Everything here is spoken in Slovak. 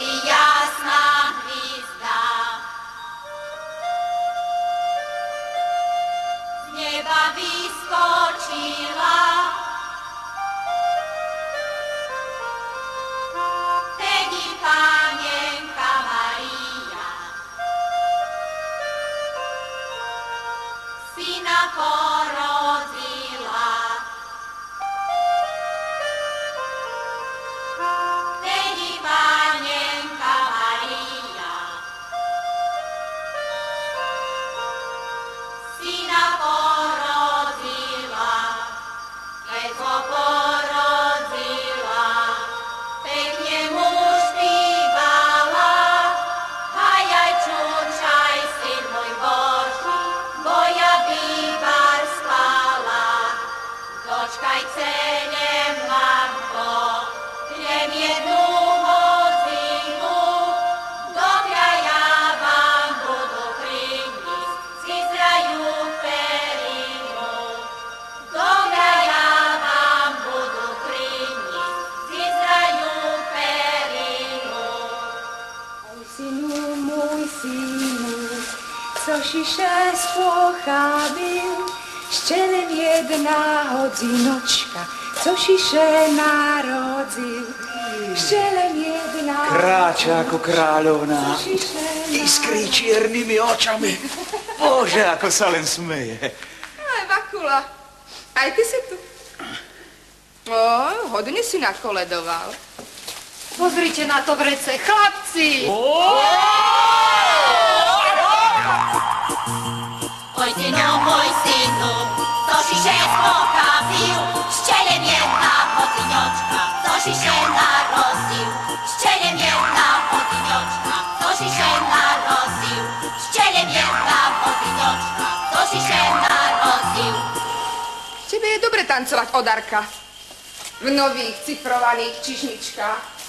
vtedy jasná hviezda z neba vyskočila. Vtedy Panienka Mária syna porodila. Vtedy Panienka Mária syna porodila. Keď ho porodila, pekne mu špívala, hajaj čučaj, syn môj Boží, boja výbar spala. Dočkaj cenem, mamko, len jednu hodinu, dokľa ja vám budu priniesť z Izraelu perinu. Dokľa ja vám budu priniesť z Izraelu perinu. Mój synu, cosi szestwo chabił, szczelem jedna godzinoczka, cosi się narodził, szczelem jedna... Kráča ako kráľovná, cosi się iskrí čiernymi očami. Bože, ako sa len smeje. Aj, Vakula, aj ty si tu. Hodne si nakoledoval. Pozrite na to vrece, chlapci! Oj, synu, môj synu, co si się spokapił, szczelem jedna hodinoczka, co si się narodził, szczelem jedna hodinoczka, co si się narodził, szczelem jedna hodinoczka, co si się narodził. Tebe je dobre tancovať, Odarka. V nových cifrovaných čišničkách.